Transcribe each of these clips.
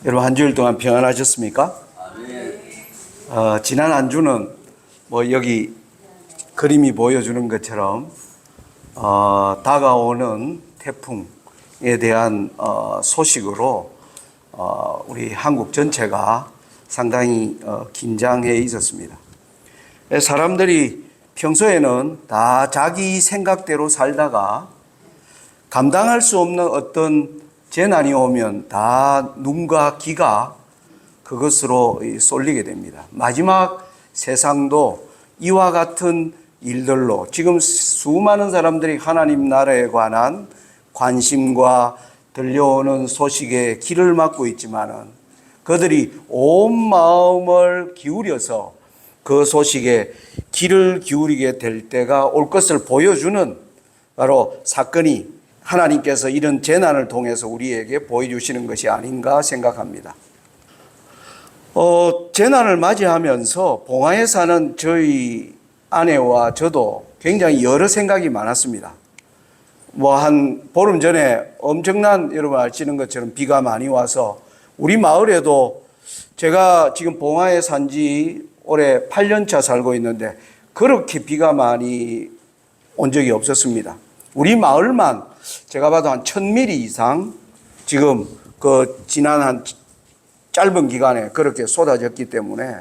여러분 한 주일 동안 평안하셨습니까? 지난 한 주는 여기 그림이 보여주는 것처럼 다가오는 태풍에 대한 소식으로 우리 한국 전체가 상당히 긴장해 있었습니다. 사람들이 평소에는 다 자기 생각대로 살다가 감당할 수 없는 어떤 재난이 오면 다 눈과 귀가 그것으로 쏠리게 됩니다. 마지막 세상도 이와 같은 일들로 지금 수많은 사람들이 하나님 나라에 관한 관심과 들려오는 소식에 귀를 막고 있지만은 그들이 온 마음을 기울여서 그 소식에 귀를 기울이게 될 때가 올 것을 보여주는 바로 사건이 하나님께서 이런 재난을 통해서 우리에게 보여주시는 것이 아닌가 생각합니다. 재난을 맞이하면서 봉화에 사는 저희 아내와 저도 굉장히 여러 생각이 많았습니다. 한 보름 전에 엄청난 여러분 아시는 것처럼 비가 많이 와서 우리 마을에도 제가 지금 봉화에 산 지 올해 8년 차 살고 있는데 그렇게 비가 많이 온 적이 없었습니다. 우리 마을만 제가 봐도 한 1000mm 이상 지금 지난 한 짧은 기간에 그렇게 쏟아졌기 때문에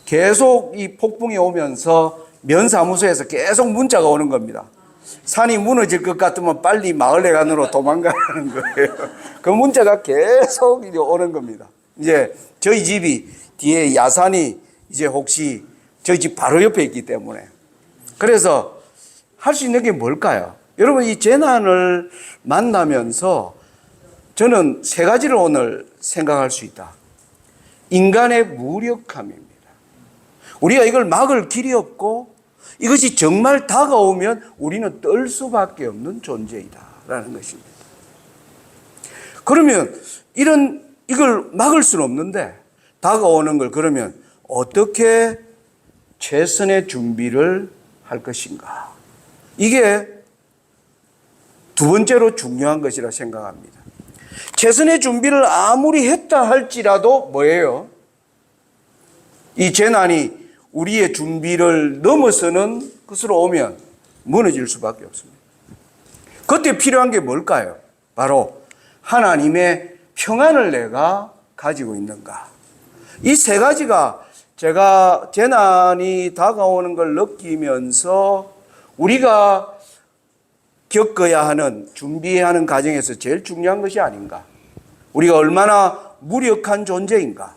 계속 이 폭풍이 오면서 면사무소에서 계속 문자가 오는 겁니다. 산이 무너질 것 같으면 빨리 마을 안으로 도망가라는 거예요. 그 문자가 계속 오는 겁니다. 이제 저희 집이 뒤에 야산이 이제 혹시 저희 집 바로 옆에 있기 때문에 그래서 할 수 있는 게 뭘까요? 여러분 이 재난을 만나면서 저는 세 가지를 오늘 생각할 수 있다. 인간의 무력함입니다. 우리가 이걸 막을 길이 없고 이것이 정말 다가오면 우리는 떨 수밖에 없는 존재이다라는 것입니다. 그러면 이걸 막을 수는 없는데 다가오는 걸 그러면 어떻게 최선의 준비를 할 것인가? 이게 두 번째로 중요한 것이라 생각합니다. 최선의 준비를 아무리 했다 할지라도 뭐예요? 이 재난이 우리의 준비를 넘어서는 것으로 오면 무너질 수밖에 없습니다. 그때 필요한 게 뭘까요? 바로 하나님의 평안을 내가 가지고 있는가? 이 세 가지가 제가 재난이 다가오는 걸 느끼면서 우리가 겪어야 하는, 준비해야 하는 과정에서 제일 중요한 것이 아닌가. 우리가 얼마나 무력한 존재인가.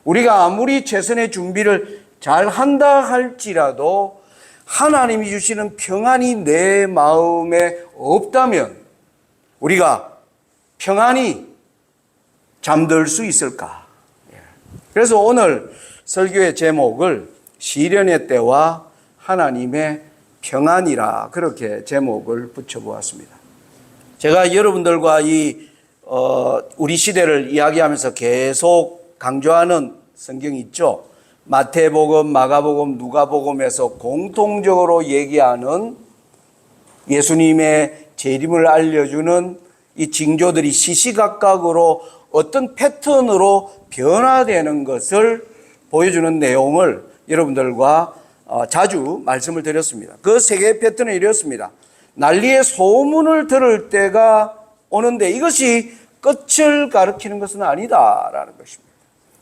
우리가 아무리 최선의 준비를 잘 한다 할지라도 하나님이 주시는 평안이 내 마음에 없다면 우리가 평안히 잠들 수 있을까. 그래서 오늘 설교의 제목을 시련의 때와 하나님의 평안이라 그렇게 제목을 붙여보았습니다. 제가 여러분들과 우리 시대를 이야기하면서 계속 강조하는 성경이 있죠. 마태복음, 마가복음, 누가복음에서 공통적으로 얘기하는 예수님의 재림을 알려주는 이 징조들이 시시각각으로 어떤 패턴으로 변화되는 것을 보여주는 내용을 여러분들과 자주 말씀을 드렸습니다. 그 세 개의 패턴은 이렇습니다. 난리의 소문을 들을 때가 오는데 이것이 끝을 가리키는 것은 아니다라는 것입니다.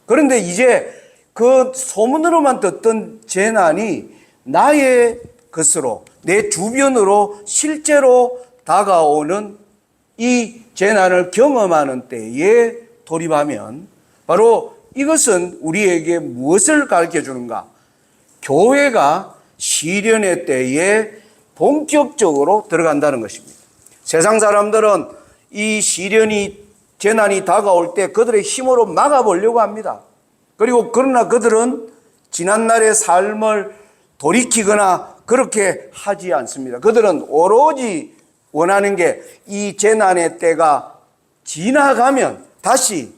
그런데 이제 그 소문으로만 듣던 재난이 나의 것으로 내 주변으로 실제로 다가오는 이 재난을 경험하는 때에 돌입하면 바로 이것은 우리에게 무엇을 가르쳐 주는가? 교회가 시련의 때에 본격적으로 들어간다는 것입니다. 세상 사람들은 이 재난이 다가올 때 그들의 힘으로 막아보려고 합니다. 그러나 그들은 지난날의 삶을 돌이키거나 그렇게 하지 않습니다. 그들은 오로지 원하는 게 이 재난의 때가 지나가면 다시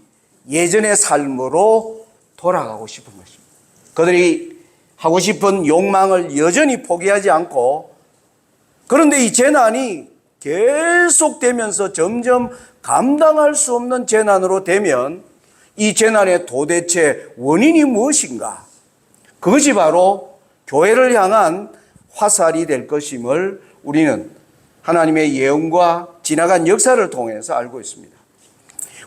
예전의 삶으로 돌아가고 싶은 것입니다. 그들이 하고 싶은 욕망을 여전히 포기하지 않고 그런데 이 재난이 계속되면서 점점 감당할 수 없는 재난으로 되면 이 재난의 도대체 원인이 무엇인가? 그것이 바로 교회를 향한 화살이 될 것임을 우리는 하나님의 예언과 지나간 역사를 통해서 알고 있습니다.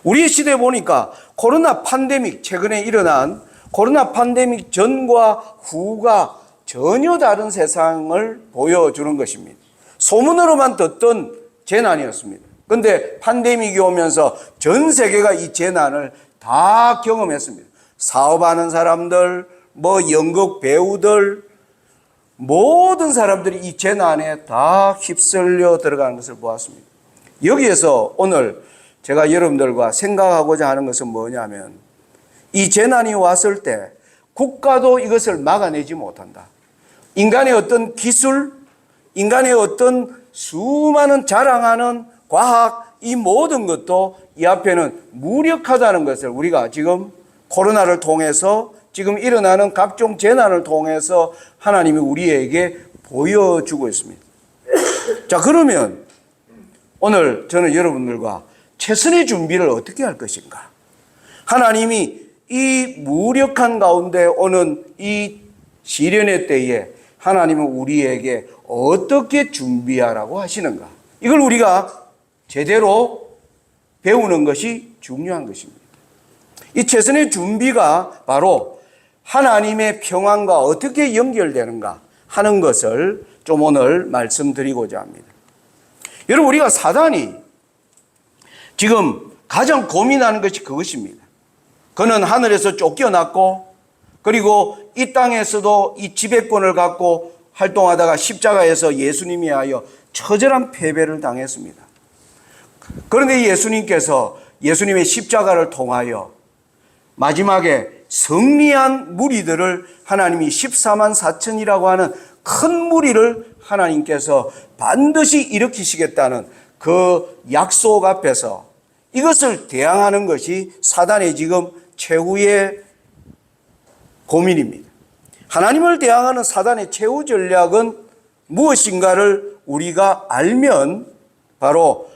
우리 시대에 보니까 코로나 팬데믹, 최근에 일어난 코로나 팬데믹 전과 후가 전혀 다른 세상을 보여주는 것입니다. 소문으로만 듣던 재난이었습니다. 그런데 팬데믹이 오면서 전 세계가 이 재난을 다 경험했습니다. 사업하는 사람들, 연극 배우들, 모든 사람들이 이 재난에 다 휩쓸려 들어가는 것을 보았습니다. 여기에서 오늘 제가 여러분들과 생각하고자 하는 것은 뭐냐면, 이 재난이 왔을 때 국가도 이것을 막아내지 못한다. 인간의 어떤 기술, 인간의 어떤 수많은 자랑하는 과학, 이 모든 것도 이 앞에는 무력하다는 것을 우리가 지금 코로나를 통해서, 지금 일어나는 각종 재난을 통해서 하나님이 우리에게 보여주고 있습니다. 자, 그러면 오늘 저는 여러분들과 최선의 준비를 어떻게 할 것인가? 하나님이 이 무력한 가운데 오는 이 시련의 때에 하나님은 우리에게 어떻게 준비하라고 하시는가? 이걸 우리가 제대로 배우는 것이 중요한 것입니다. 이 최선의 준비가 바로 하나님의 평안과 어떻게 연결되는가 하는 것을 좀 오늘 말씀드리고자 합니다. 여러분, 우리가 사단이 지금 가장 고민하는 것이 그것입니다. 그는 하늘에서 쫓겨났고, 그리고 이 땅에서도 이 지배권을 갖고 활동하다가 십자가에서 예수님이 하여 처절한 패배를 당했습니다. 그런데 예수님께서 예수님의 십자가를 통하여 마지막에 승리한 무리들을 하나님이 14만 4천이라고 하는 큰 무리를 하나님께서 반드시 일으키시겠다는 그 약속 앞에서 이것을 대항하는 것이 사단의 지금 최후의 고민입니다. 하나님을 대항하는 사단의 최후 전략은 무엇인가를 우리가 알면 바로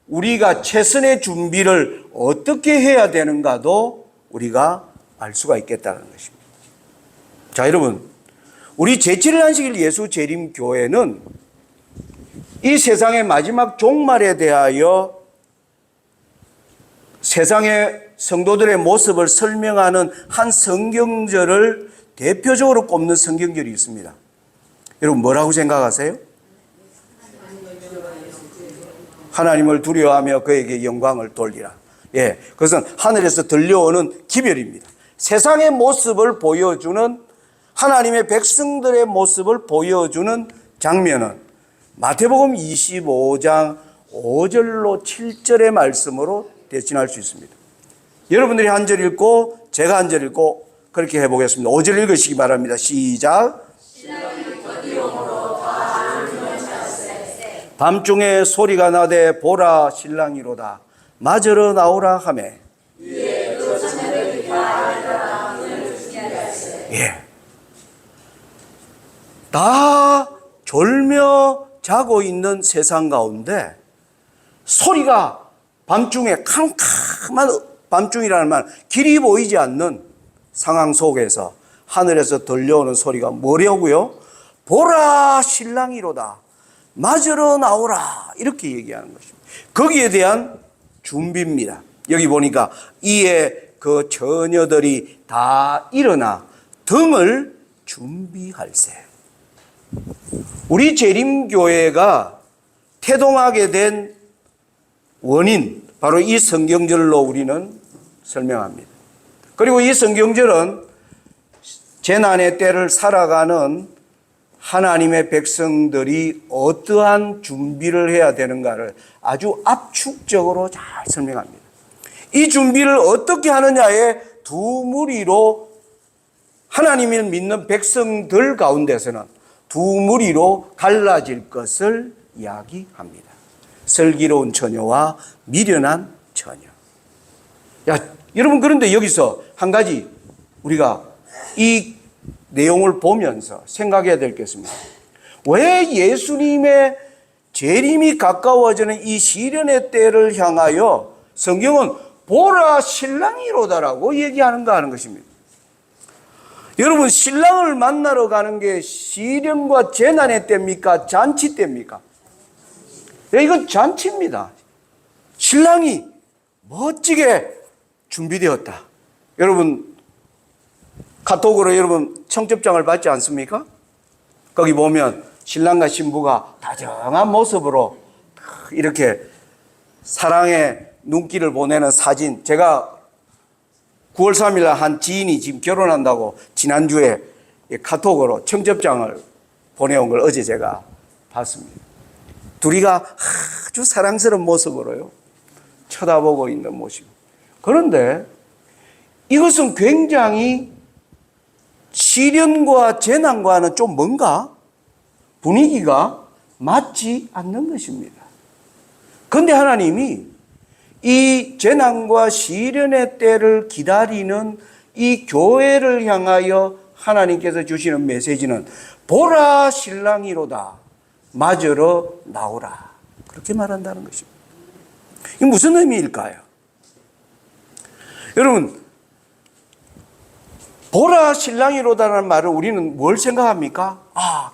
우리가 최선의 준비를 어떻게 해야 되는가도 우리가 알 수가 있겠다는 것입니다. 자, 여러분, 우리 제7일 안식일 예수 재림교회는 이 세상의 마지막 종말에 대하여 세상의 성도들의 모습을 설명하는 한 성경절을 대표적으로 꼽는 성경절이 있습니다. 여러분, 뭐라고 생각하세요? 하나님을 두려워하며 그에게 영광을 돌리라. 예, 그것은 하늘에서 들려오는 기별입니다. 세상의 모습을 보여주는, 하나님의 백성들의 모습을 보여주는 장면은 마태복음 25장 5절로 7절의 말씀으로 대신할 수 있습니다. 여러분들이 한 절 읽고 제가 한 절 읽고 그렇게 해보겠습니다. 5절 읽으시기 바랍니다. 시작. 밤중에 소리가 나되 보라 신랑이로다 맞으러 나오라 하매. 예. 다 졸며 자고 있는 세상 가운데 소리가 밤중에 캄캄한 밤중이라는 말, 길이 보이지 않는 상황 속에서 하늘에서 들려오는 소리가 뭐냐고요? 보라 신랑이로다 맞으러 나오라, 이렇게 얘기하는 것입니다. 거기에 대한 준비입니다. 여기 보니까 이에 그 처녀들이 다 일어나 등을 준비할세. 우리 재림교회가 태동하게 된 원인, 바로 이 성경절로 우리는 설명합니다. 그리고 이 성경절은 재난의 때를 살아가는 하나님의 백성들이 어떠한 준비를 해야 되는가를 아주 압축적으로 잘 설명합니다. 이 준비를 어떻게 하느냐에 두 무리로, 하나님을 믿는 백성들 가운데서는 두 무리로 갈라질 것을 이야기합니다. 슬기로운 처녀와 미련한 처녀. 야, 여러분, 그런데 여기서 한 가지 우리가 이 내용을 보면서 생각해야 될 게 있습니다. 왜 예수님의 재림이 가까워지는 이 시련의 때를 향하여 성경은 보라 신랑이로다라고 얘기하는가 하는 것입니다. 여러분, 신랑을 만나러 가는 게 시련과 재난의 때입니까? 잔치 때입니까? 이건 잔치입니다. 신랑이 멋지게 준비되었다. 여러분, 카톡으로 여러분 청첩장을 받지 않습니까? 거기 보면 신랑과 신부가 다정한 모습으로 이렇게 사랑의 눈길을 보내는 사진. 제가 9월 3일 날 한 지인이 지금 결혼한다고 지난주에 카톡으로 청첩장을 보내온 걸 어제 제가 봤습니다. 둘이가 아주 사랑스러운 모습으로요, 쳐다보고 있는 모습. 그런데 이것은 굉장히 시련과 재난과는 좀 뭔가 분위기가 맞지 않는 것입니다. 그런데 하나님이 이 재난과 시련의 때를 기다리는 이 교회를 향하여 하나님께서 주시는 메시지는 보라 신랑이로다, 맞으러 나오라, 그렇게 말한다는 것입니다. 이게 무슨 의미일까요? 여러분, 보라 신랑이로다라는 말을 우리는 뭘 생각합니까?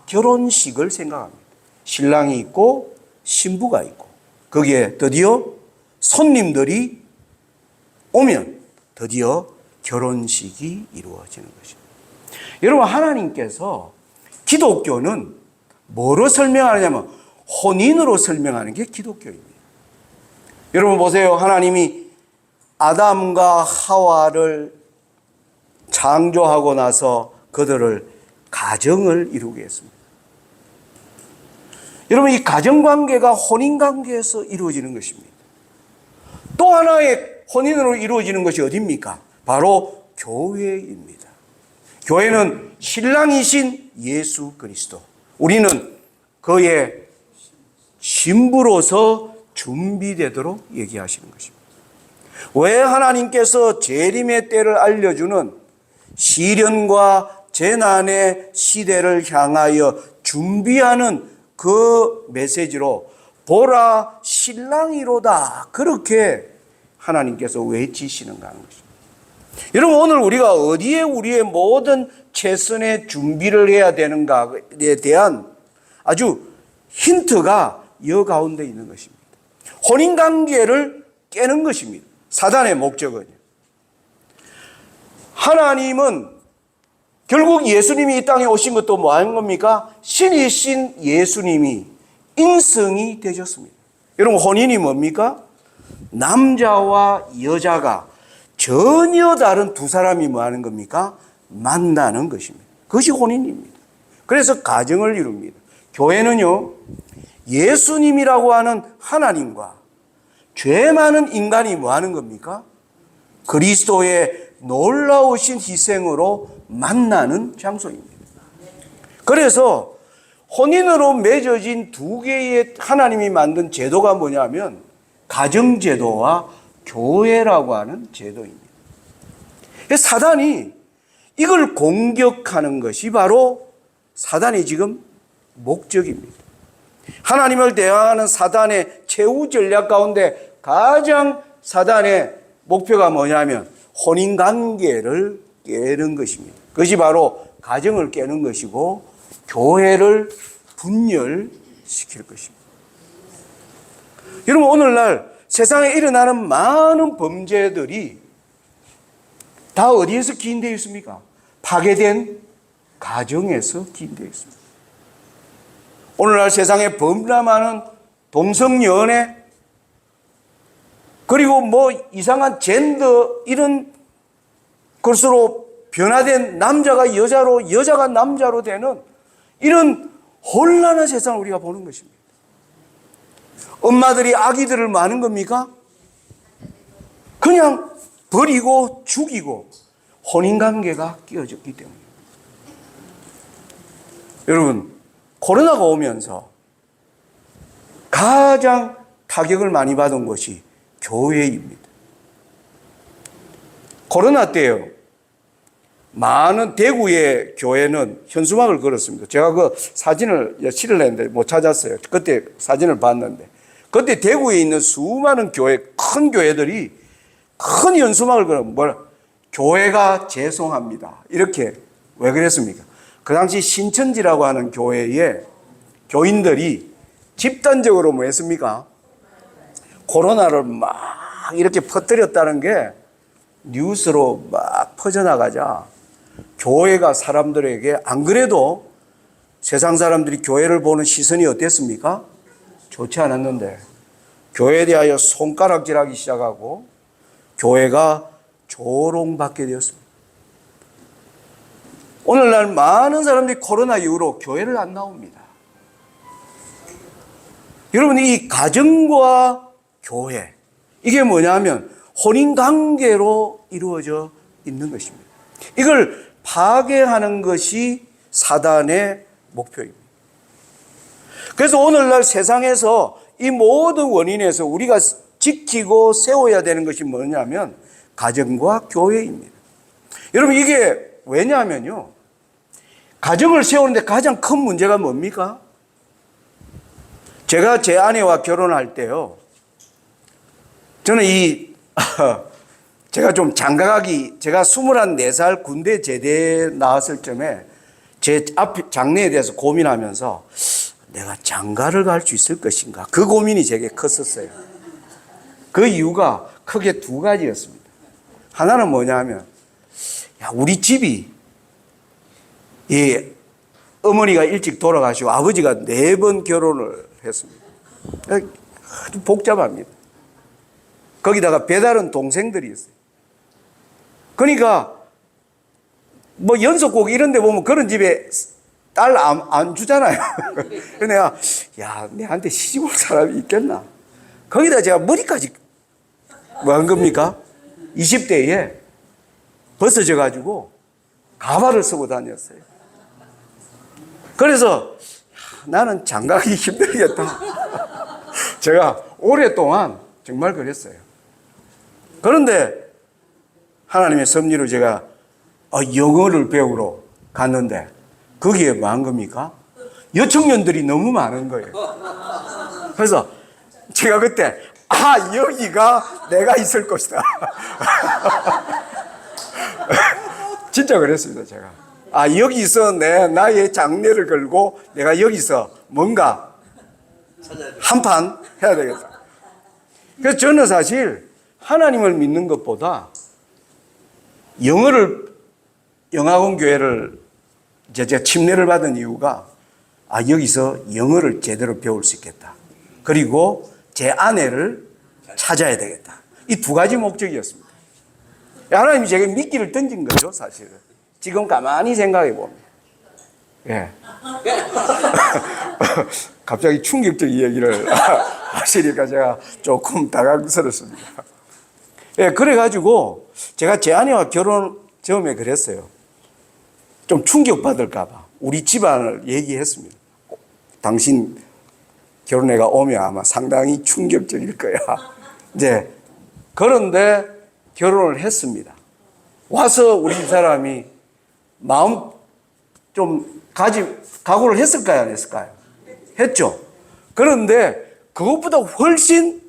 결혼식을 생각합니다. 신랑이 있고 신부가 있고 거기에 드디어 손님들이 오면 드디어 결혼식이 이루어지는 것입니다. 여러분, 하나님께서 기독교는 뭐로 설명하느냐면 혼인으로 설명하는 게 기독교입니다. 여러분 보세요. 하나님이 아담과 하와를 창조하고 나서 그들을 가정을 이루게 했습니다. 여러분, 이 가정관계가 혼인관계에서 이루어지는 것입니다. 또 하나의 혼인으로 이루어지는 것이 어디입니까? 바로 교회입니다. 교회는 신랑이신 예수 그리스도, 우리는 그의 신부로서 준비되도록 얘기하시는 것입니다. 왜 하나님께서 재림의 때를 알려주는 시련과 재난의 시대를 향하여 준비하는 그 메시지로 보라 신랑이로다, 그렇게 하나님께서 외치시는가 하는 것입니다. 여러분, 오늘 우리가 어디에 우리의 모든 최선의 준비를 해야 되는가에 대한 아주 힌트가 이 가운데 있는 것입니다. 혼인관계를 깨는 것입니다. 사단의 목적은. 하나님은 결국 예수님이 이 땅에 오신 것도 뭐 하는 겁니까? 신이신 예수님이 인성이 되셨습니다. 여러분, 혼인이 뭡니까? 남자와 여자가 전혀 다른 두 사람이 뭐 하는 겁니까? 만나는 것입니다. 그것이 혼인입니다. 그래서 가정을 이룹니다. 교회는요, 예수님이라고 하는 하나님과 죄 많은 인간이 뭐 하는 겁니까? 그리스도의 놀라우신 희생으로 만나는 장소입니다. 그래서 혼인으로 맺어진 두 개의 하나님이 만든 제도가 뭐냐면 가정제도와 교회라고 하는 제도입니다. 사단이 이걸 공격하는 것이 바로 사단의 지금 목적입니다. 하나님을 대항하는 사단의 최후 전략 가운데 가장 사단의 목표가 뭐냐면 혼인관계를 깨는 것입니다. 그것이 바로 가정을 깨는 것이고 교회를 분열시킬 것입니다. 여러분, 오늘날 세상에 일어나는 많은 범죄들이 다 어디에서 기인되어 있습니까? 파괴된 가정에서 기인되어 있습니다. 오늘날 세상에 범람하는 동성연애, 그리고 뭐 이상한 젠더, 이런 것으로 변화된 남자가 여자로, 여자가 남자로 되는 이런 혼란한 세상을 우리가 보는 것입니다. 엄마들이 아기들을 많은 겁니까? 그냥 버리고 죽이고 혼인관계가 끼어졌기 때문입니다. 여러분, 코로나가 오면서 가장 타격을 많이 받은 것이 교회입니다. 코로나 때요, 많은 대구의 교회는 현수막을 걸었습니다. 제가 그 사진을 실으려는데 못 찾았어요. 그때 사진을 봤는데. 그때 대구에 있는 수많은 교회, 큰 교회들이 큰 현수막을 걸어, 교회가 죄송합니다. 이렇게. 왜 그랬습니까? 그 당시 신천지라고 하는 교회에 교인들이 집단적으로 뭐 했습니까? 코로나를 막 이렇게 퍼뜨렸다는 게 뉴스로 막 퍼져나가자 교회가 사람들에게, 안 그래도 세상 사람들이 교회를 보는 시선이 어땠습니까? 좋지 않았는데 교회에 대하여 손가락질하기 시작하고 교회가 조롱받게 되었습니다. 오늘날 많은 사람들이 코로나 이후로 교회를 안 나옵니다. 여러분, 이 가정과 교회, 이게 뭐냐면 혼인관계로 이루어져 있는 것입니다. 이걸 파괴하는 것이 사단의 목표입니다. 그래서 오늘날 세상에서 이 모든 원인에서 우리가 지키고 세워야 되는 것이 뭐냐면 가정과 교회입니다. 여러분, 이게 왜냐하면요, 가정을 세우는데 가장 큰 문제가 뭡니까? 제가 제 아내와 결혼할 때요, 저는 제가 좀 장가가기, 제가 24살 군대 제대 나왔을 쯤에 제 장래에 대해서 고민하면서 내가 장가를 갈 수 있을 것인가, 그 고민이 제게 컸었어요. 그 이유가 크게 두 가지였습니다. 하나는 뭐냐면, 우리 집이, 어머니가 일찍 돌아가시고 아버지가 4번 결혼을 했습니다. 아주 복잡합니다. 거기다가 배다른 동생들이 있어요. 그러니까 뭐 연속곡 이런 데 보면 그런 집에 딸 안 주잖아요. 그래서 내가, 내한테 시집 올 사람이 있겠나? 거기다 제가 머리까지 뭐 한 겁니까? 20대에 벗어져가지고 가발을 쓰고 다녔어요. 그래서 나는 장가가기 힘들겠다. 제가 오랫동안 정말 그랬어요. 그런데 하나님의 섭리로 제가 영어를 배우러 갔는데 거기에 뭐 한 겁니까? 여청년들이 너무 많은 거예요. 그래서 제가 그때 여기가 내가 있을 것이다. 진짜 그랬습니다. 제가 여기서 나의 장래를 걸고 내가 여기서 뭔가 한판 해야 되겠다. 그래서 저는 사실 하나님을 믿는 것보다 영어학원 교회를 제가 침례를 받은 이유가 여기서 영어를 제대로 배울 수 있겠다. 그리고 제 아내를 찾아야 되겠다. 이 두 가지 목적이었습니다. 하나님이 제게 미끼를 던진 거죠, 사실은. 지금 가만히 생각해 보면. 예. 갑자기 충격적인 얘기를 하시니까 제가 조금 당황스럽습니다. 예, 그래가지고 제가 제 아내와 결혼 처음에 그랬어요. 좀 충격받을까봐 우리 집안을 얘기했습니다. 당신 결혼해가 오면 아마 상당히 충격적일 거야. 이제 그런데 결혼을 했습니다. 와서 우리 집 사람이 마음 좀 각오를 했을까요, 안 했을까요? 했죠. 그런데 그것보다 훨씬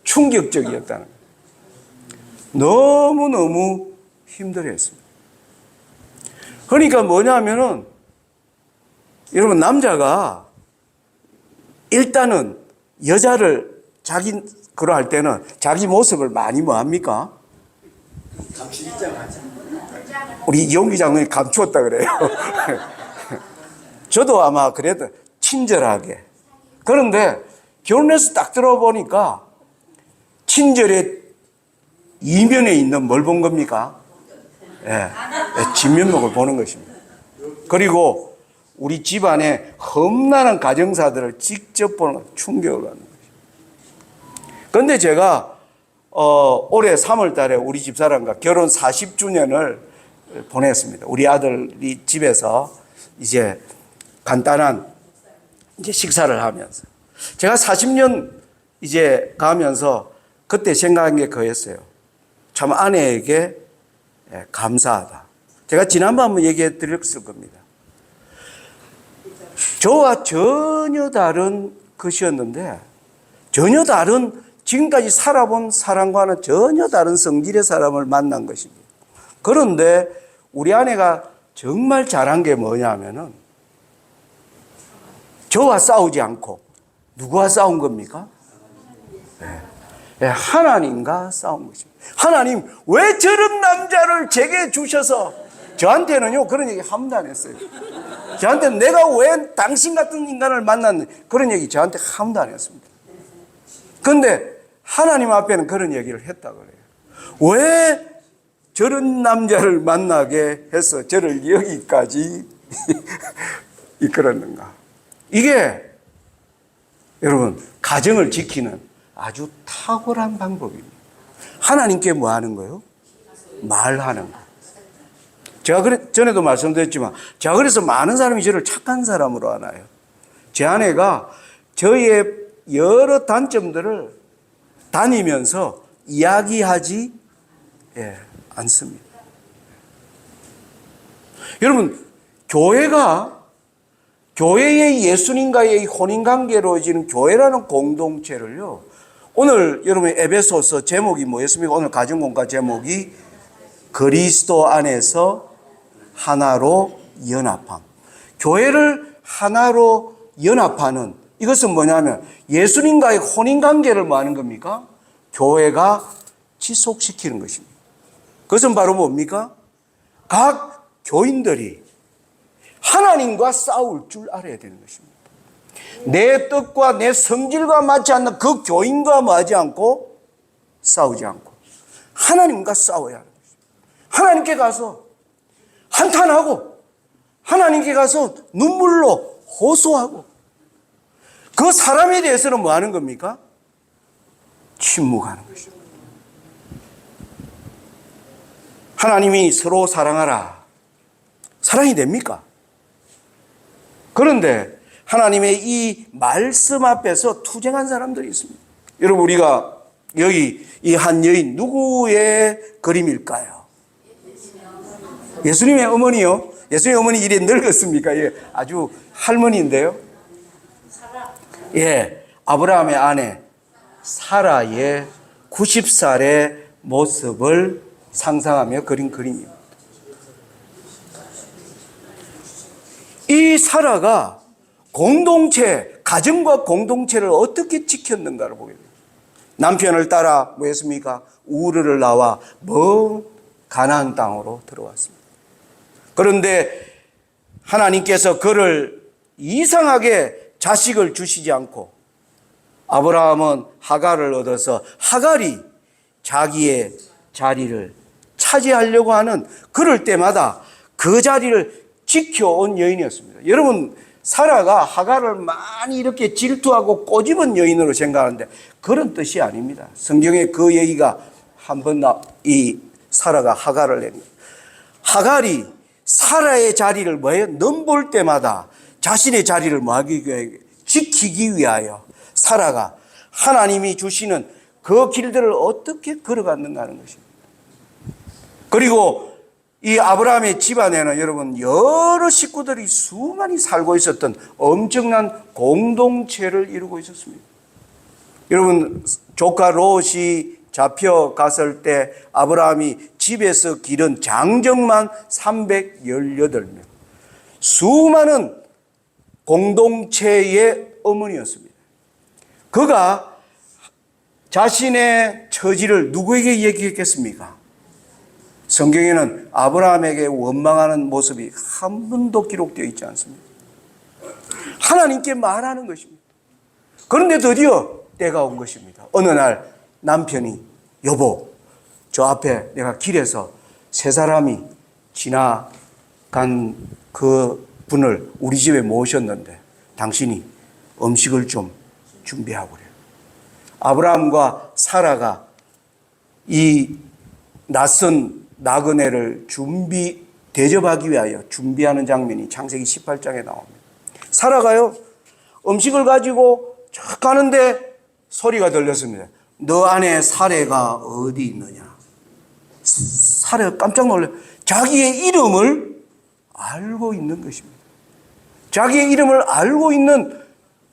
충격적이었다는 거예요. 너무너무 힘들어했습니다. 그러니까 뭐냐면은, 여러분, 남자가 일단은 여자를 그러 할 때는 자기 모습을 많이 뭐 합니까? 우리 이용기 장로님이 감추었다 그래요. 저도 아마 그래도 친절하게. 그런데 결혼해서 딱 들어보니까 친절의 이면에 있는 뭘 본 겁니까? 진면목을 보는 것입니다. 그리고 우리 집안의 험난한 가정사들을 직접 보는 충격을 받는 것입니다. 그런데 제가 올해 3월 달에 우리 집사람과 결혼 40주년을 보냈습니다. 우리 아들이 집에서 이제 간단한 이제 식사를 하면서 제가 40년 이제 가면서 그때 생각한 게 그였어요. 참 아내에게 감사하다. 제가 지난번 한번 얘기해 드렸을 겁니다. 저와 전혀 다른 것이었는데, 전혀 다른, 지금까지 살아본 사람과는 전혀 다른 성질의 사람을 만난 것입니다. 그런데 우리 아내가 정말 잘한 게 뭐냐면은, 저와 싸우지 않고 누구와 싸운 겁니까? 네, 하나님과 싸운 것입니다. 하나님, 왜 저런 남자를 제게 주셔서, 저한테는요 그런 얘기 한 번도 안 했어요. 저한테는 내가 왜 당신 같은 인간을 만났는지 그런 얘기 저한테 한 번도 안 했습니다. 그런데 하나님 앞에는 그런 얘기를 했다 그래요. 왜 저런 남자를 만나게 해서 저를 여기까지 이끌었는가. 이게 여러분 가정을 지키는 아주 탁월한 방법입니다. 하나님께 뭐 하는 거예요? 말하는 거. 제가 전에도 말씀드렸지만, 제가 그래서 많은 사람이 저를 착한 사람으로 알아요. 제 아내가 저의 여러 단점들을 다니면서 이야기하지 않습니다. 여러분, 교회의 예수님과의 혼인관계로 이루어지는 교회라는 공동체를요, 오늘 여러분 에베소서 제목이 뭐였습니까? 오늘 가정공과 제목이 그리스도 안에서 하나로 연합함. 교회를 하나로 연합하는, 이것은 뭐냐면 예수님과의 혼인관계를 뭐 하는 겁니까? 교회가 지속시키는 것입니다. 그것은 바로 뭡니까? 각 교인들이 하나님과 싸울 줄 알아야 되는 것입니다. 내 뜻과 내 성질과 맞지 않는 그 교인과 뭐 하지 않고 싸우지 않고 하나님과 싸워야 하는 것입니다. 하나님께 가서 한탄하고 하나님께 가서 눈물로 호소하고, 그 사람에 대해서는 뭐 하는 겁니까? 침묵하는 것입니다. 하나님이 서로 사랑하라. 사랑이 됩니까? 그런데 하나님의 이 말씀 앞에서 투쟁한 사람들이 있습니다. 여러분, 우리가 여기 이 한 여인 누구의 그림일까요? 예수님의 어머니요. 예수님의 어머니 이래 늙었습니까? 예, 아주 할머니인데요. 예, 아브라함의 아내 사라의 90살의 모습을 상상하며 그린 그림입니다. 이 사라가 가정과 공동체를 어떻게 지켰는가를 보게 됩니다. 남편을 따라 뭐 했습니까? 우르를 나와 먼 가나안 땅으로 들어왔습니다. 그런데 하나님께서 그를 이상하게 자식을 주시지 않고 아브라함은 하갈을 얻어서 하갈이 자기의 자리를 차지하려고 하는, 그럴 때마다 그 자리를 지켜온 여인이었습니다. 여러분, 사라가 하갈을 많이 이렇게 질투하고 꼬집은 여인으로 생각하는데 그런 뜻이 아닙니다. 성경에 그 얘기가 한번 이 사라가 하갈을 냅니다. 하갈이 사라의 자리를 뭐예요? 넘볼 때마다 자신의 자리를 뭐하기 위하여, 지키기 위하여 사라가 하나님이 주시는 그 길들을 어떻게 걸어갔는가 하는 것입니다. 그리고 이 아브라함의 집안에는 여러분 여러 식구들이 수많이 살고 있었던 엄청난 공동체를 이루고 있었습니다. 여러분, 조카 롯이 잡혀갔을 때 아브라함이 집에서 기른 장정만 318명, 수많은 공동체의 어머니였습니다. 그가 자신의 처지를 누구에게 얘기했겠습니까? 성경에는 아브라함에게 원망하는 모습이 한 번도 기록되어 있지 않습니다. 하나님께 말하는 것입니다. 그런데 드디어 때가 온 것입니다. 어느 날 남편이, 여보, 저 앞에 내가 길에서 세 사람이 지나간 그 분을 우리 집에 모셨는데 당신이 음식을 좀 준비하고 그래요. 아브라함과 사라가 이 낯선 나그네를 대접하기 위하여 준비하는 장면이 창세기 18장에 나옵니다. 사라가요, 음식을 가지고 쭉 가는데 소리가 들렸습니다. 너 안에 사례가 어디 있느냐? 사례가 깜짝 놀라요. 자기의 이름을 알고 있는 것입니다. 자기의 이름을 알고 있는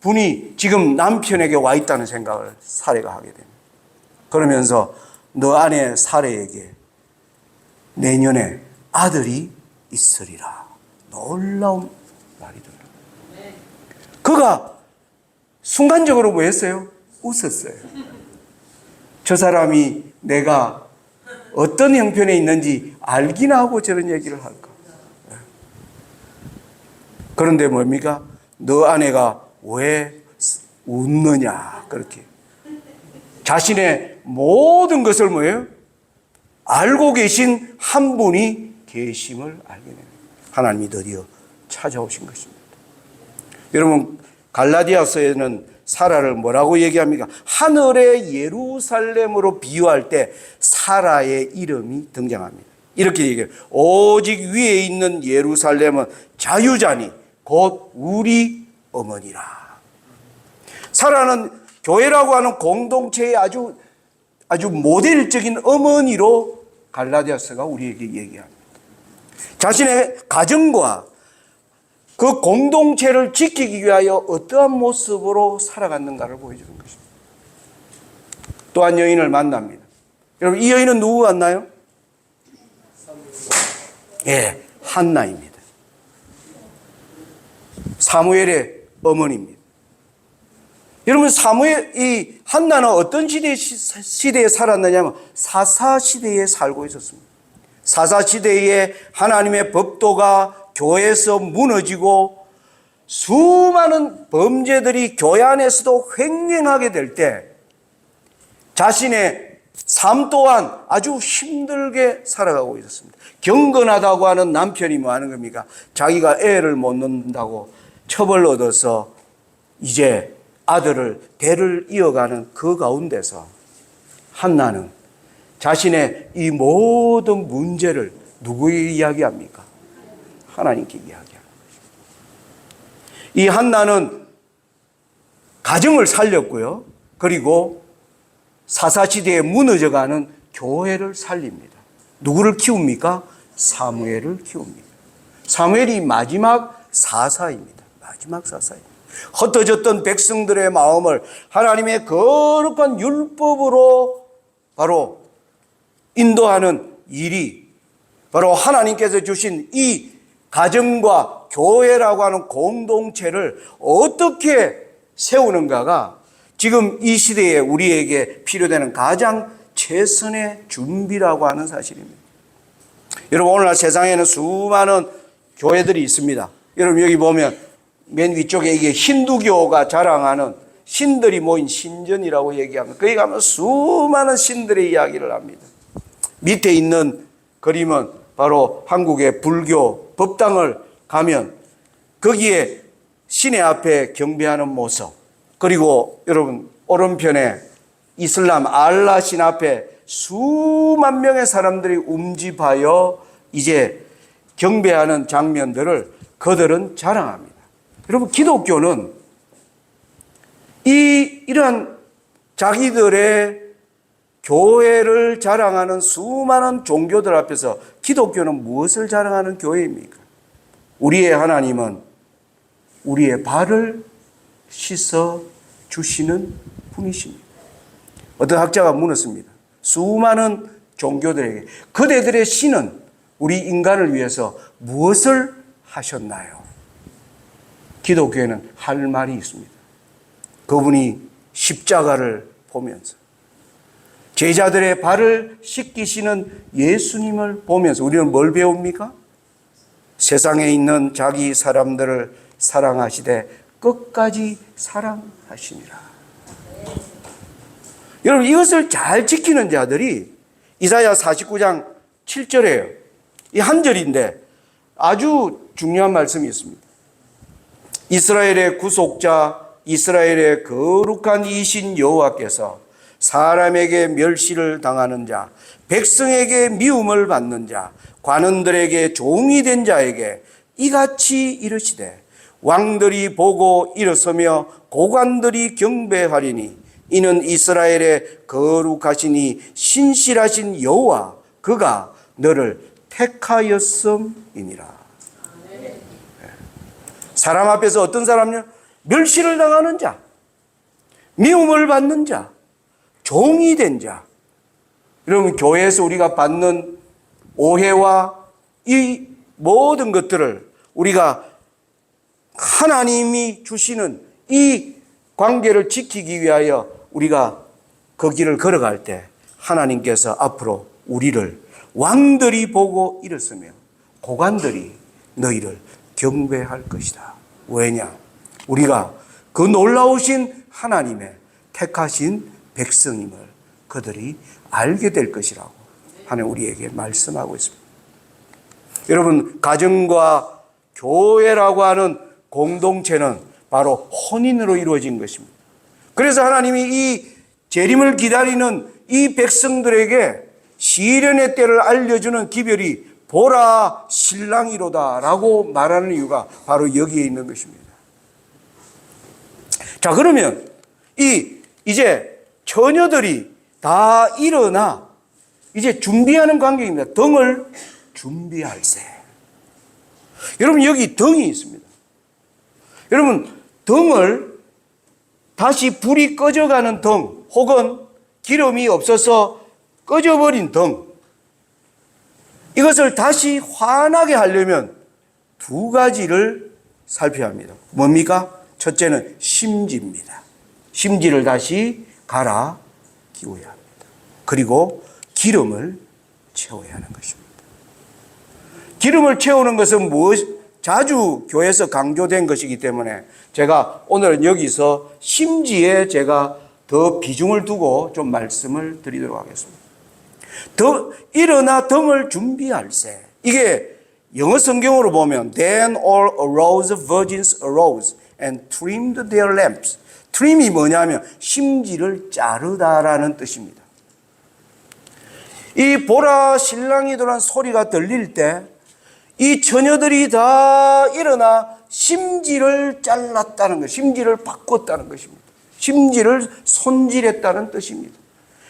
분이 지금 남편에게 와 있다는 생각을 사례가 하게 됩니다. 그러면서 너 아내 사례에게 내년에 아들이 있으리라. 놀라운 말이 들어요. 그가 순간적으로 뭐 했어요? 웃었어요. 저 사람이 내가 어떤 형편에 있는지 알기나 하고 저런 얘기를 할까? 그런데 뭡니까? 너 아내가 왜 웃느냐? 그렇게. 자신의 모든 것을 뭐예요? 알고 계신 한 분이 계심을 알게 됩니다. 하나님이 드디어 찾아오신 것입니다. 여러분, 갈라디아서에는 사라를 뭐라고 얘기합니까? 하늘의 예루살렘으로 비유할 때 사라의 이름이 등장합니다. 이렇게 얘기해요. 오직 위에 있는 예루살렘은 자유자니 곧 우리 어머니라. 사라는 교회라고 하는 공동체의 아주 모델적인 어머니로 갈라디아서가 우리에게 얘기합니다. 자신의 가정과 그 공동체를 지키기 위하여 어떠한 모습으로 살아갔는가를 보여주는 것입니다. 또한 여인을 만납니다. 여러분, 이 여인은 누구 같나요? 예, 한나입니다. 사무엘의 어머니입니다. 여러분, 이 한나는 어떤 시대에 살았느냐면 사사 시대에 살고 있었습니다. 사사 시대에 하나님의 법도가 교회에서 무너지고 수많은 범죄들이 교회 안에서도 횡행하게 될 때 자신의 삶 또한 아주 힘들게 살아가고 있었습니다. 경건하다고 하는 남편이 뭐 하는 겁니까? 자기가 애를 못 낳는다고 처벌을 얻어서 이제 아들을 대를 이어가는 그 가운데서 한나는 자신의 이 모든 문제를 누구에게 이야기합니까? 하나님께 이야기하는 것입니다. 이 한나는 가정을 살렸고요. 그리고 사사시대에 무너져가는 교회를 살립니다. 누구를 키웁니까? 사무엘을 키웁니다. 사무엘이 마지막 사사입니다. 마지막 사사입니다. 흩어졌던 백성들의 마음을 하나님의 거룩한 율법으로 바로 인도하는 일이 바로 하나님께서 주신 이 가정과 교회라고 하는 공동체를 어떻게 세우는가가 지금 이 시대에 우리에게 필요되는 가장 최선의 준비라고 하는 사실입니다. 여러분, 오늘날 세상에는 수많은 교회들이 있습니다. 여러분, 여기 보면 맨 위쪽에 이게 힌두교가 자랑하는 신들이 모인 신전이라고 얘기합니다. 거기 가면 수많은 신들의 이야기를 합니다. 밑에 있는 그림은 바로 한국의 불교 법당을 가면 거기에 신의 앞에 경배하는 모습, 그리고 여러분 오른편에 이슬람 알라 신 앞에 수만 명의 사람들이 움집하여 이제 경배하는 장면들을 그들은 자랑합니다. 여러분, 기독교는 이러한 자기들의 교회를 자랑하는 수많은 종교들 앞에서 기독교는 무엇을 자랑하는 교회입니까? 우리의 하나님은 우리의 발을 씻어 주시는 분이십니다. 어떤 학자가 물었습니다. 수많은 종교들에게 그대들의 신은 우리 인간을 위해서 무엇을 하셨나요? 기독교에는 할 말이 있습니다. 그분이 십자가를 보면서 제자들의 발을 씻기시는 예수님을 보면서 우리는 뭘 배웁니까? 세상에 있는 자기 사람들을 사랑하시되 끝까지 사랑하시니라. 여러분, 이것을 잘 지키는 자들이 이사야 49장 7절이에요. 이 한 절인데 아주 중요한 말씀이 있습니다. 이스라엘의 구속자, 이스라엘의 거룩한 이신 여호와께서 사람에게 멸시를 당하는 자, 백성에게 미움을 받는 자, 관원들에게 종이 된 자에게 이같이 이르시되 왕들이 보고 일어서며 고관들이 경배하리니 이는 이스라엘의 거룩하시니 신실하신 여호와 그가 너를 택하였음이니라. 사람 앞에서 어떤 사람요? 멸시를 당하는 자, 미움을 받는 자, 종이 된 자. 여러분, 교회에서 우리가 받는 오해와 이 모든 것들을 우리가 하나님이 주시는 이 관계를 지키기 위하여 우리가 그 길을 걸어갈 때 하나님께서 앞으로 우리를 왕들이 보고 일었으며 고관들이 너희를 경배할 것이다. 왜냐? 우리가 그 놀라우신 하나님의 택하신 백성임을 그들이 알게 될 것이라고 하나님 우리에게 말씀하고 있습니다. 여러분, 가정과 교회라고 하는 공동체는 바로 혼인으로 이루어진 것입니다. 그래서 하나님이 이 재림을 기다리는 이 백성들에게 시련의 때를 알려주는 기별이 보라 신랑이로다 라고 말하는 이유가 바로 여기에 있는 것입니다. 자, 그러면 이제 처녀들이 다 일어나 이제 준비하는 관계입니다. 등을 준비할세. 여러분, 여기 등이 있습니다. 여러분, 등을 다시 불이 꺼져가는 등 혹은 기름이 없어서 꺼져버린 등, 이것을 다시 환하게 하려면 두 가지를 살펴야 합니다. 뭡니까? 첫째는 심지입니다. 심지를 다시 갈아 끼워야 합니다. 그리고 기름을 채워야 하는 것입니다. 기름을 채우는 것은 자주 교회에서 강조된 것이기 때문에 제가 오늘은 여기서 심지에 제가 더 비중을 두고 좀 말씀을 드리도록 하겠습니다. 일어나 등을 준비할세. 이게 영어 성경으로 보면 Then all arose, virgins arose and trimmed their lamps. trim이 뭐냐면 심지를 자르다라는 뜻입니다. 이 보라 신랑이도란 소리가 들릴 때 이 처녀들이 다 일어나 심지를 잘랐다는 것, 심지를 바꿨다는 것입니다. 심지를 손질했다는 뜻입니다.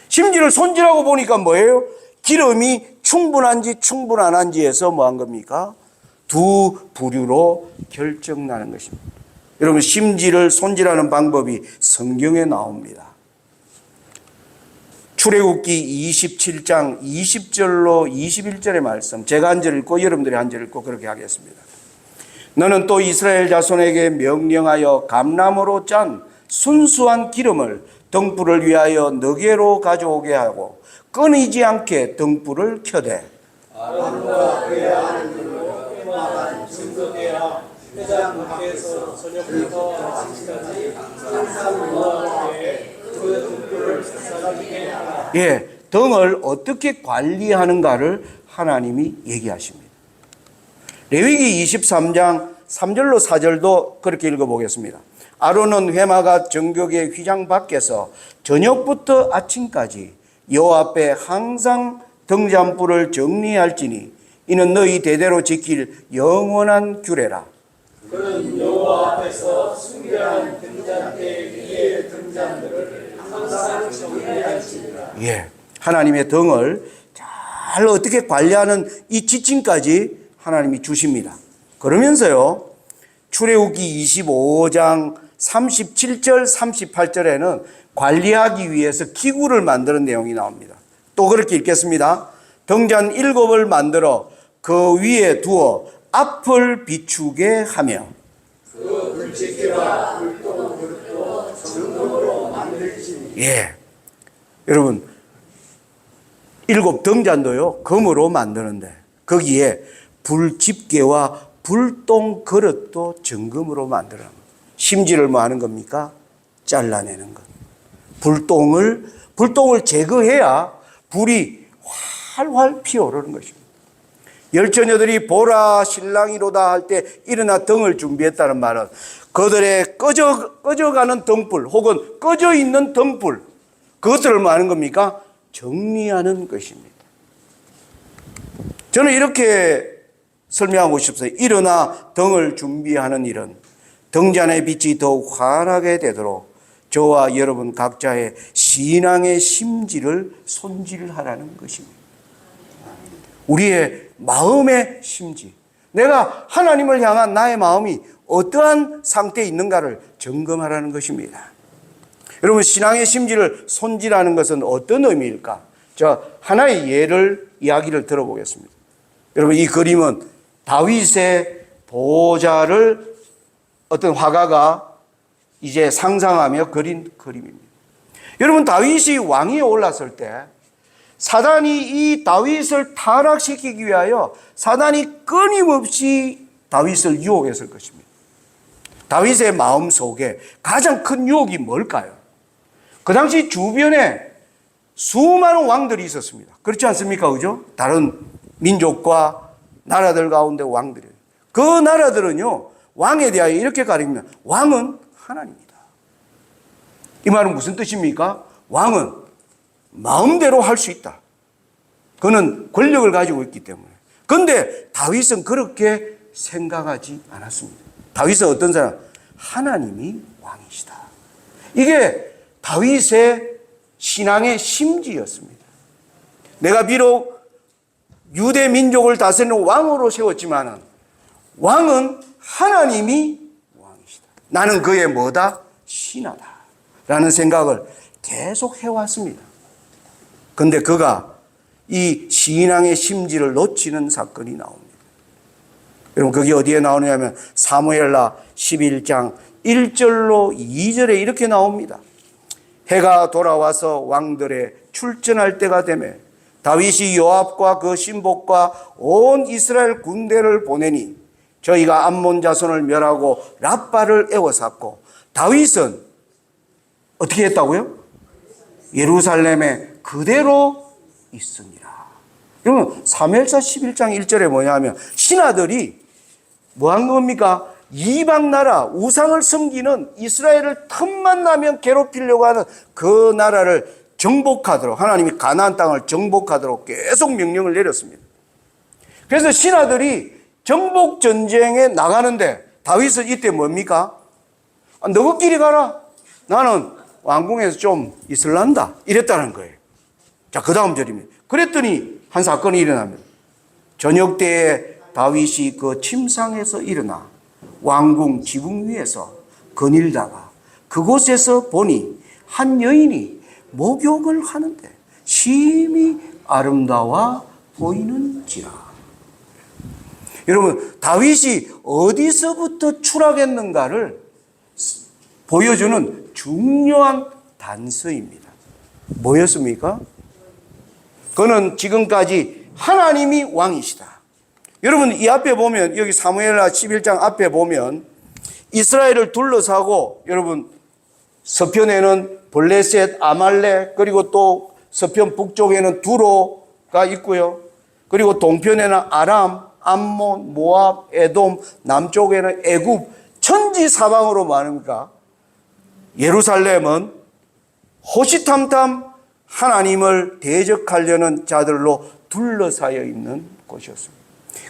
심지를 손질하고 보니까 뭐예요? 기름이 충분한지 충분 안 한지에서 뭐 한 겁니까? 두 부류로 결정나는 것입니다. 여러분, 심지를 손질하는 방법이 성경에 나옵니다. 출애굽기 27장 20절로 21절의 말씀, 제가 한 절 읽고 여러분들이 한 절 읽고 그렇게 하겠습니다. 너는 또 이스라엘 자손에게 명령하여 감나무로 짠 순수한 기름을 등불을 위하여 너게로 가져오게 하고 끊이지 않게 등불을 켜되 아론과 그의 아들들로 회막한 증거계와 회장 밖에서 저녁부터 아침까지 항상 너와 함께 그 등불을 사사지게 하라. 예, 등을 어떻게 관리하는가를 하나님이 얘기하십니다. 레위기 23장 3절로 4절도 그렇게 읽어보겠습니다. 아론은 회막과 정교계 휘장 밖에서 저녁부터 아침까지 여호와 앞에 항상 등잔불을 정리할지니 이는 너희 대대로 지킬 영원한 규례라. 그는 여호와 앞에서 숭배한 등잔대 위의 등잔들을 항상 정리할지니라. 예, 하나님의 등을 잘 어떻게 관리하는 이 지침까지 하나님이 주십니다. 그러면서요, 출애굽기 25장 37절 38절에는 관리하기 위해서 기구를 만드는 내용이 나옵니다. 또 그렇게 읽겠습니다. 등잔 7을 만들어 그 위에 두어 앞을 비추게 하며 그 불지키라 불도 불도 정금으로 만들지니. 예, 여러분, 7 등잔도요 금으로 만드는데 거기에 불집게와 불똥 그릇도 정금으로 만들어요. 심지를 뭐 하는 겁니까? 잘라내는 것. 불똥을 제거해야 불이 활활 피어오르는 것입니다. 열처녀들이 보라 신랑이로다 할 때 일어나 등을 준비했다는 말은 그들의 꺼져가는 등불 혹은 꺼져 있는 등불, 그것들을 뭐 하는 겁니까? 정리하는 것입니다. 저는 이렇게 설명하고 싶어요. 일어나 등을 준비하는 일은 등잔의 빛이 더욱 환하게 되도록 저와 여러분 각자의 신앙의 심지를 손질하라는 것입니다. 우리의 마음의 심지, 내가 하나님을 향한 나의 마음이 어떠한 상태에 있는가를 점검하라는 것입니다. 여러분, 신앙의 심지를 손질하는 것은 어떤 의미일까? 저 하나의 이야기를 들어보겠습니다. 여러분, 이 그림은 다윗의 보좌를 어떤 화가가 이제 상상하며 그린 그림입니다. 여러분, 다윗이 왕위에 올랐을 때 사단이 이 다윗을 타락시키기 위하여 사단이 끊임없이 다윗을 유혹했을 것입니다. 다윗의 마음 속에 가장 큰 유혹이 뭘까요? 그 당시 주변에 수많은 왕들이 있었습니다. 그렇지 않습니까? 그죠? 다른 민족과 나라들 가운데 왕들이. 그 나라들은요, 왕에 대하여 이렇게 가리키면 왕은 하나님이다. 이 말은 무슨 뜻입니까? 왕은 마음대로 할 수 있다. 그는 권력을 가지고 있기 때문에. 그런데 다윗은 그렇게 생각하지 않았습니다. 다윗은 어떤 사람? 하나님이 왕이시다. 이게 다윗의 신앙의 심지였습니다. 내가 비록 유대 민족을 다스리는 왕으로 세웠지만은 왕은 하나님이 왕이시다. 나는 그의 뭐다? 신하다. 라는 생각을 계속 해왔습니다. 그런데 그가 이 신앙의 심지를 놓치는 사건이 나옵니다. 여러분, 그게 어디에 나오냐면 사무엘하 11장 1절로 2절에 이렇게 나옵니다. 해가 돌아와서 왕들의 출전할 때가 되매 다윗이 요압과 그 신복과 온 이스라엘 군대를 보내니 저희가 암몬 자손을 멸하고 랍바를 에워쌌고 다윗은 어떻게 했다고요? 예루살렘에 그대로 있으니라. 여러분, 사무엘하 11장 1절에 뭐냐 하면 신하들이 뭐 한 겁니까? 이방 나라 우상을 섬기는 이스라엘을 틈만 나면 괴롭히려고 하는 그 나라를 정복하도록, 하나님이 가나안 땅을 정복하도록 계속 명령을 내렸습니다. 그래서 신하들이 정복 전쟁에 나가는데 다윗은 이때 뭡니까? 너희끼리 가라. 나는 왕궁에서 좀 있을란다. 이랬다는 거예요. 자, 그 다음 절입니다. 그랬더니 한 사건이 일어납니다. 저녁 때에 다윗이 그 침상에서 일어나 왕궁 지붕 위에서 거닐다가 그곳에서 보니 한 여인이 목욕을 하는데 심히 아름다워 보이는지라. 여러분, 다윗이 어디서부터 추락했는가를 보여주는 중요한 단서입니다. 뭐였습니까? 그는 지금까지 하나님이 왕이시다. 여러분, 이 앞에 보면, 여기 사무엘하 11장 앞에 보면 이스라엘을 둘러싸고, 여러분, 서편에는 블레셋, 아말렉, 그리고 또 서편 북쪽에는 두로가 있고요. 그리고 동편에는 아람, 암몬, 모압, 에돔, 남쪽에는 애굽, 천지사방으로 말합니까? 예루살렘은 호시탐탐 하나님을 대적하려는 자들로 둘러싸여 있는 곳이었습니다.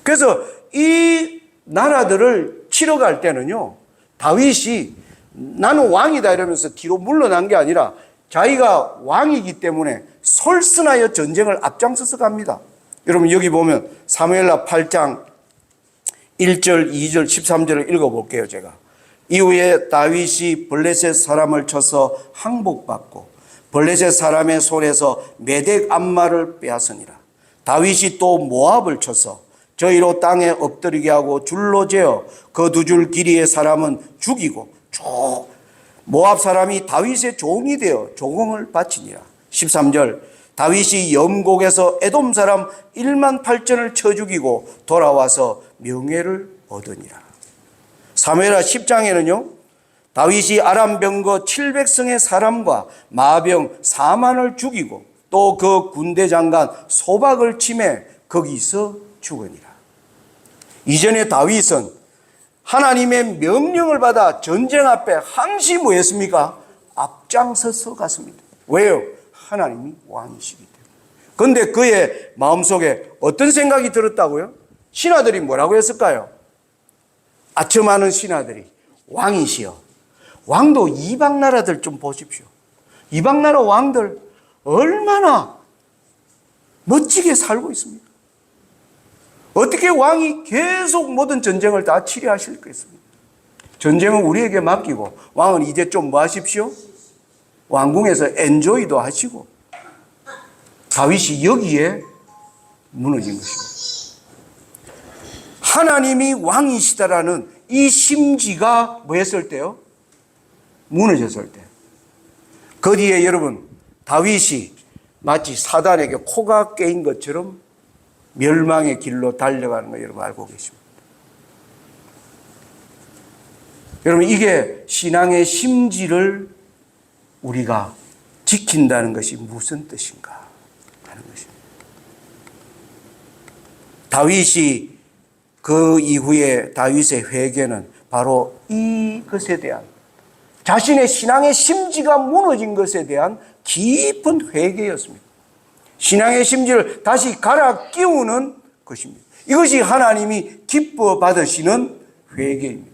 그래서 이 나라들을 치러 갈 때는요, 다윗이 나는 왕이다 이러면서 뒤로 물러난 게 아니라 자기가 왕이기 때문에 솔선하여 전쟁을 앞장서서 갑니다. 여러분, 여기 보면 사무엘하 8장 1절, 2절, 13절을 읽어볼게요. 제가. 이후에 다윗이 블레셋 사람을 쳐서 항복받고 블레셋 사람의 손에서 메덱 암마를 빼앗으니라. 다윗이 또 모압을 쳐서 저희로 땅에 엎드리게 하고 줄로 재어 그 두 줄 길이의 사람은 죽이고 모압 사람이 다윗의 종이 되어 조공을 바치니라. 13절, 다윗이 염곡에서 에돔 사람 1만 8천을 쳐 죽이고 돌아와서 명예를 얻으니라. 사무엘하 10장에는요, 다윗이 아람 병거 700성의 사람과 마병 4만을 죽이고 또 그 군대 장관 소박을 치매 거기서 죽으니라. 이전에 다윗은 하나님의 명령을 받아 전쟁 앞에 항시 뭐했습니까? 앞장서서 갔습니다. 왜요? 하나님이 왕이시기 때문에. 그런데 그의 마음속에 어떤 생각이 들었다고요? 신하들이 뭐라고 했을까요? 아첨하는 신하들이 왕이시여, 왕도 이방 나라들 좀 보십시오. 이방 나라 왕들 얼마나 멋지게 살고 있습니까? 어떻게 왕이 계속 모든 전쟁을 다 치료하실겠습니까? 전쟁은 우리에게 맡기고 왕은 이제 좀 뭐 하십시오? 왕궁에서 엔조이도 하시고. 다윗이 여기에 무너진 것입니다. 하나님이 왕이시다라는 이 심지가 뭐 했을 때요? 무너졌을 때. 그 뒤에 여러분, 다윗이 마치 사단에게 코가 깨인 것처럼 멸망의 길로 달려가는 거 여러분 알고 계십니다. 여러분, 이게 신앙의 심지를 우리가 지킨다는 것이 무슨 뜻인가 하는 것입니다. 다윗이 그 이후에 다윗의 회개는 바로 이것에 대한 자신의 신앙의 심지가 무너진 것에 대한 깊은 회개였습니다. 신앙의 심지를 다시 갈아 끼우는 것입니다. 이것이 하나님이 기뻐 받으시는 회개입니다.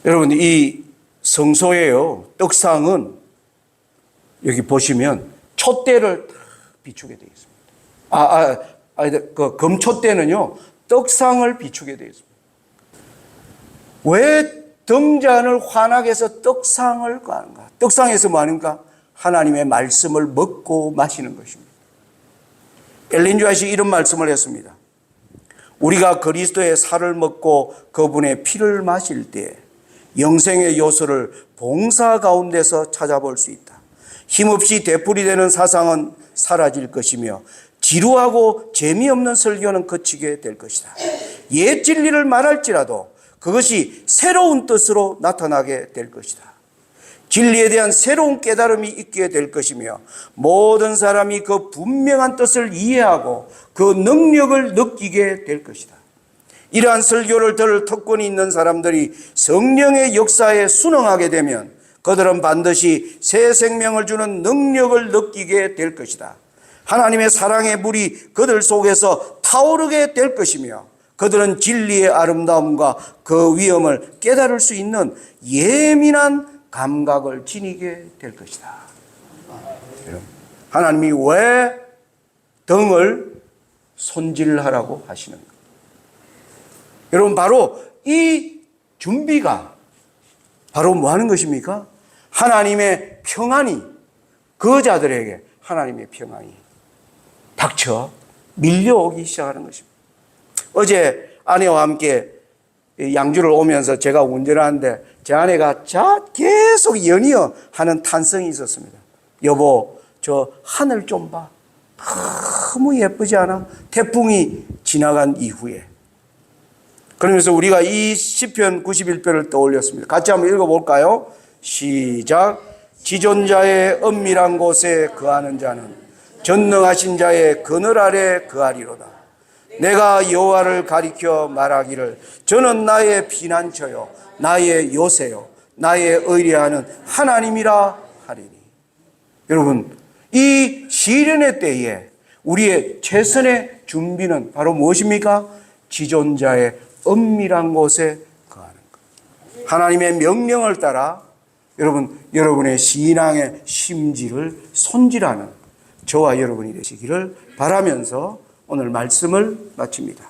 여러분, 이 성소에요, 떡상은 여기 보시면 촛대를 비추게 되어 있습니다. 그 금촛대는요, 떡상을 비추게 되어 있습니다. 왜 등잔을 환하게 해서 떡상을 가는가? 떡상에서 뭐 하는가? 하나님의 말씀을 먹고 마시는 것입니다. 엘린 주아시 이런 말씀을 했습니다. 우리가 그리스도의 살을 먹고 그분의 피를 마실 때 영생의 요소를 봉사 가운데서 찾아볼 수 있다. 힘없이 되풀이되는 사상은 사라질 것이며 지루하고 재미없는 설교는 그치게 될 것이다. 옛 진리를 말할지라도 그것이 새로운 뜻으로 나타나게 될 것이다. 진리에 대한 새로운 깨달음이 있게 될 것이며 모든 사람이 그 분명한 뜻을 이해하고 그 능력을 느끼게 될 것이다. 이러한 설교를 들을 특권이 있는 사람들이 성령의 역사에 순응하게 되면 그들은 반드시 새 생명을 주는 능력을 느끼게 될 것이다. 하나님의 사랑의 물이 그들 속에서 타오르게 될 것이며 그들은 진리의 아름다움과 그 위엄을 깨달을 수 있는 예민한 감각을 지니게 될 것이다. 하나님이 왜 등을 손질하라고 하시는가? 여러분, 바로 이 준비가 바로 뭐 하는 것입니까? 하나님의 평안이, 그 자들에게 하나님의 평안이 닥쳐 밀려오기 시작하는 것입니다. 어제 아내와 함께 양주를 오면서 제가 운전하는데 제 아내가 계속 연이어 하는 탄성이 있었습니다. 여보, 저 하늘 좀 봐. 너무 예쁘지 않아? 태풍이 지나간 이후에. 그러면서 우리가 이 시편 91편을 떠올렸습니다. 같이 한번 읽어볼까요? 시작. 지존자의 은밀한 곳에 거하는 자는 전능하신 자의 그늘 아래 거하리로다. 내가 여호와를 가리켜 말하기를 저는 나의 피난처요 나의 요새요 나의 의뢰하는 하나님이라 하리니. 여러분, 이 시련의 때에 우리의 최선의 준비는 바로 무엇입니까? 지존자의 은밀한 곳에 거하는 것. 하나님의 명령을 따라 여러분의 신앙의 심지를 손질하는 저와 여러분이 되시기를 바라면서 오늘 말씀을 마칩니다.